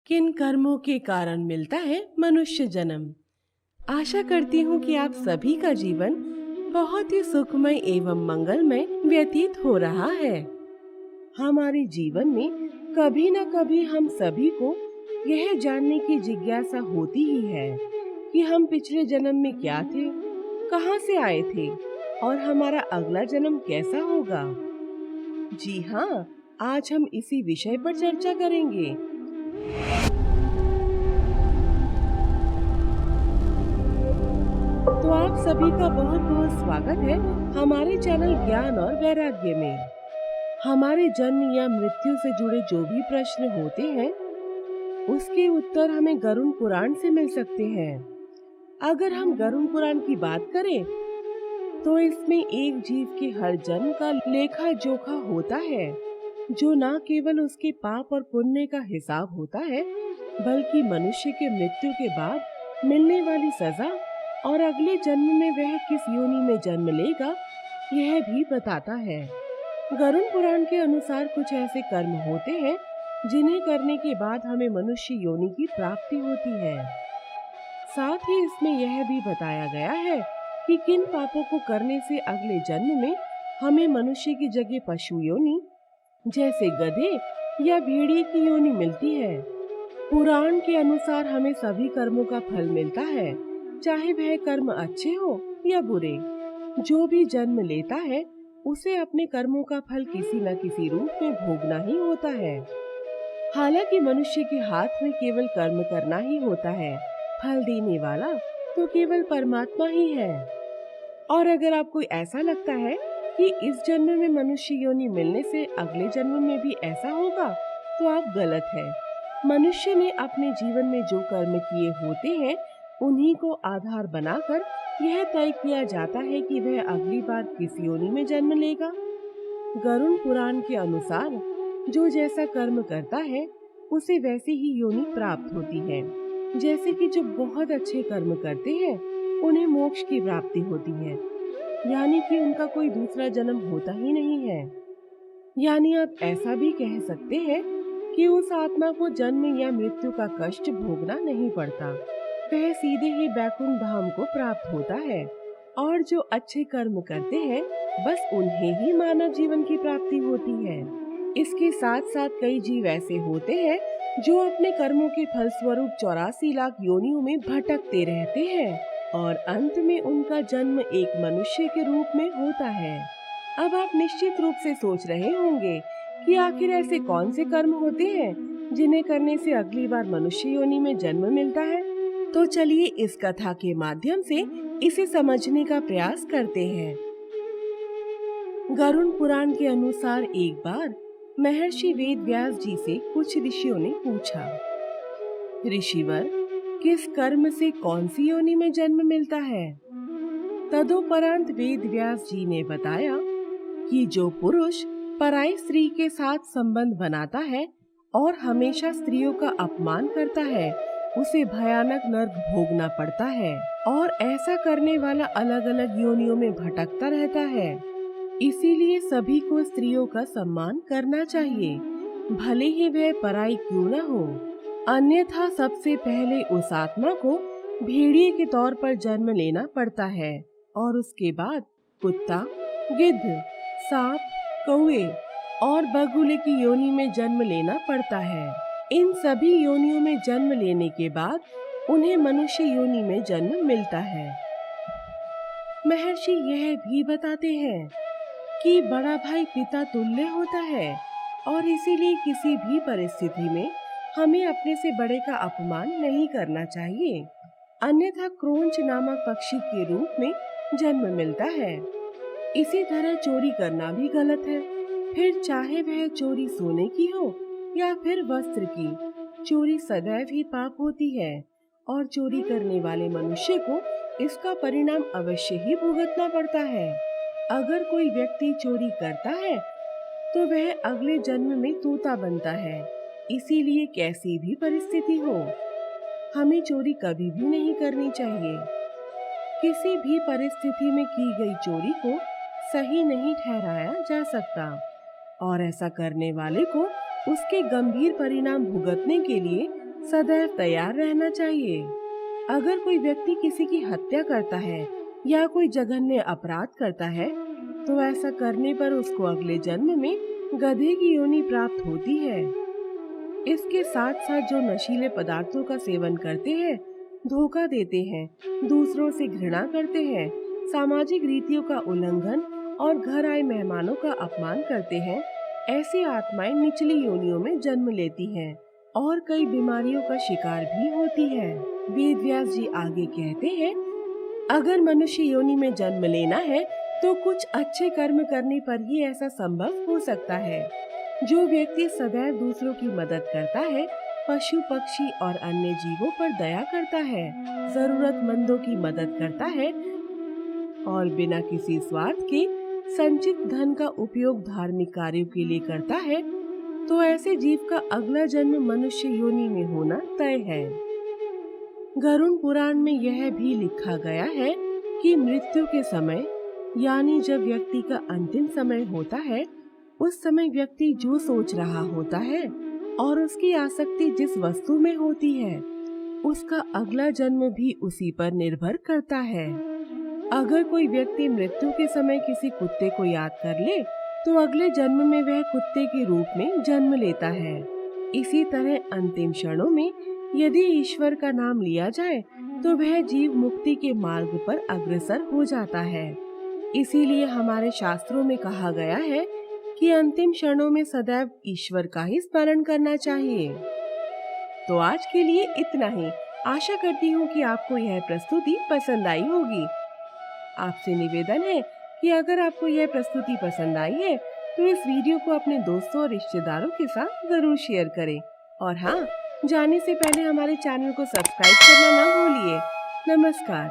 किन कर्मों के कारण मिलता है मनुष्य जन्म। आशा करती हूँ कि आप सभी का जीवन बहुत ही सुखमय एवं मंगलमय व्यतीत हो रहा है। हमारे जीवन में कभी न कभी हम सभी को यह जानने की जिज्ञासा होती ही है कि हम पिछले जन्म में क्या थे, कहां से आए थे और हमारा अगला जन्म कैसा होगा। जी हाँ, आज हम इसी विषय पर चर्चा करेंगे। तो आप सभी का बहुत बहुत स्वागत है हमारे चैनल ज्ञान और वैराग्य में। हमारे जन्म या मृत्यु से जुड़े जो भी प्रश्न होते हैं उसके उत्तर हमें गरुड़ पुराण से मिल सकते हैं। अगर हम गरुड़ पुराण की बात करें तो इसमें एक जीव के हर जन्म का लेखा जोखा होता है, जो न केवल उसके पाप और पुण्य का हिसाब होता है बल्कि मनुष्य के मृत्यु के बाद मिलने वाली सजा और अगले जन्म में वह किस योनि में जन्म लेगा यह भी बताता है। गरुड़ पुराण के अनुसार कुछ ऐसे कर्म होते हैं जिन्हें करने के बाद हमें मनुष्य योनि की प्राप्ति होती है। साथ ही इसमें यह भी बताया गया है कि किन पापों को करने से अगले जन्म में हमें मनुष्य की जगह पशु योनि जैसे गधे या भेड़िए की योनि मिलती है। पुराण के अनुसार हमें सभी कर्मों का फल मिलता है, चाहे वह कर्म अच्छे हो या बुरे। जो भी जन्म लेता है उसे अपने कर्मों का फल किसी न किसी रूप में भोगना ही होता है। हालांकि मनुष्य के हाथ में केवल कर्म करना ही होता है, फल देने वाला तो केवल परमात्मा ही है। और अगर आपको ऐसा लगता है कि इस जन्म में मनुष्य योनि मिलने से अगले जन्म में भी ऐसा होगा, तो आप गलत है। मनुष्य ने अपने जीवन में जो कर्म किए होते हैं उन्हीं को आधार बनाकर यह तय किया जाता है कि वह अगली बार किस योनि में जन्म लेगा। गरुड़ पुराण के अनुसार जो जैसा कर्म करता है उसे वैसी ही योनि प्राप्त होती है। जैसे कि जो बहुत अच्छे कर्म करते हैं उन्हें मोक्ष की प्राप्ति होती है, यानी कि उनका कोई दूसरा जन्म होता ही नहीं है। यानी आप ऐसा भी कह सकते हैं कि उस आत्मा को जन्म या मृत्यु का कष्ट भोगना नहीं पड़ता, वह सीधे ही बैकुंठ धाम को प्राप्त होता है। और जो अच्छे कर्म करते हैं बस उन्हें ही मानव जीवन की प्राप्ति होती है। इसके साथ साथ कई जीव ऐसे होते हैं जो अपने कर्मों के फलस्वरूप 84 लाख योनियों में भटकते रहते हैं और अंत में उनका जन्म एक मनुष्य के रूप में होता है। अब आप निश्चित रूप से सोच रहे होंगे कि आखिर ऐसे कौन से कर्म होते हैं जिन्हें करने से अगली बार मनुष्य योनि में जन्म मिलता है। तो चलिए इस कथा के माध्यम से इसे समझने का प्रयास करते हैं। गरुड़ पुराण के अनुसार एक बार महर्षि वेद व्यास जी से कुछ ऋषियों ने पूछा, ऋषिवर, किस कर्म से कौन सी योनि में जन्म मिलता है। तदोपरांत वेद व्यास जी ने बताया कि जो पुरुष पराई स्त्री के साथ संबंध बनाता है और हमेशा स्त्रियों का अपमान करता है उसे भयानक नरक भोगना पड़ता है, और ऐसा करने वाला अलग अलग योनियों में भटकता रहता है। इसीलिए सभी को स्त्रियों का सम्मान करना चाहिए, भले ही वह पराई क्यों न हो। अन्यथा सबसे पहले उस आत्मा को भेड़िए के तौर पर जन्म लेना पड़ता है और उसके बाद कुत्ता, गिद्ध, सांप, कौवे और बगुले की योनि में जन्म लेना पड़ता है। इन सभी योनियों में जन्म लेने के बाद उन्हें मनुष्य योनि में जन्म मिलता है। महर्षि यह भी बताते हैं कि बड़ा भाई पिता तुल्य होता है और इसीलिए किसी भी परिस्थिति में हमें अपने से बड़े का अपमान नहीं करना चाहिए, अन्यथा क्रोंच नामक पक्षी के रूप में जन्म मिलता है। इसी तरह चोरी करना भी गलत है, फिर चाहे वह चोरी सोने की हो या फिर वस्त्र की, चोरी सदैव ही पाप होती है और चोरी करने वाले मनुष्य को इसका परिणाम अवश्य ही भुगतना पड़ता है। अगर कोई व्यक्ति चोरी करता है तो वह अगले जन्म में तोता बनता है। इसीलिए कैसी भी परिस्थिति हो हमें चोरी कभी भी नहीं करनी चाहिए। किसी भी परिस्थिति में की गई चोरी को सही नहीं ठहराया जा सकता और ऐसा करने वाले को उसके गंभीर परिणाम भुगतने के लिए सदैव तैयार रहना चाहिए। अगर कोई व्यक्ति किसी की हत्या करता है या कोई जघन्य अपराध करता है तो ऐसा करने पर उसको अगले जन्म में गधे की योनि प्राप्त होती है। इसके साथ साथ जो नशीले पदार्थों का सेवन करते हैं, धोखा देते हैं, दूसरों से घृणा करते हैं, सामाजिक रीतियों का उल्लंघन और घर आए मेहमानों का अपमान करते हैं, ऐसी आत्माएं निचली योनियों में जन्म लेती हैं और कई बीमारियों का शिकार भी होती है। वेद व्यास जी आगे कहते हैं, अगर मनुष्य योनि में जन्म लेना है तो कुछ अच्छे कर्म करने पर ही ऐसा संभव हो सकता है। जो व्यक्ति सदैव दूसरों की मदद करता है, पशु पक्षी और अन्य जीवों पर दया करता है, जरूरतमंदों की मदद करता है और बिना किसी स्वार्थ के संचित धन का उपयोग धार्मिक कार्यों के लिए करता है, तो ऐसे जीव का अगला जन्म मनुष्य योनि में होना तय है। गरुड़ पुराण में यह भी लिखा गया है कि मृत्यु के समय यानी जब व्यक्ति का अंतिम समय होता है, उस समय व्यक्ति जो सोच रहा होता है और उसकी आसक्ति जिस वस्तु में होती है, उसका अगला जन्म भी उसी पर निर्भर करता है। अगर कोई व्यक्ति मृत्यु के समय किसी कुत्ते को याद कर ले तो अगले जन्म में वह कुत्ते के रूप में जन्म लेता है। इसी तरह अंतिम क्षणों में यदि ईश्वर का नाम लिया जाए तो वह जीव मुक्ति के मार्ग पर अग्रसर हो जाता है। इसीलिए हमारे शास्त्रों में कहा गया है कि अंतिम क्षणों में सदैव ईश्वर का ही स्मरण करना चाहिए। तो आज के लिए इतना ही। आशा करती हूँ कि आपको यह प्रस्तुति पसंद आई होगी। आपसे निवेदन है कि अगर आपको यह प्रस्तुति पसंद आई है तो इस वीडियो को अपने दोस्तों और रिश्तेदारों के साथ जरूर शेयर करें। और हाँ, जाने से पहले हमारे चैनल को सब्सक्राइब करना ना भूलिए। नमस्कार।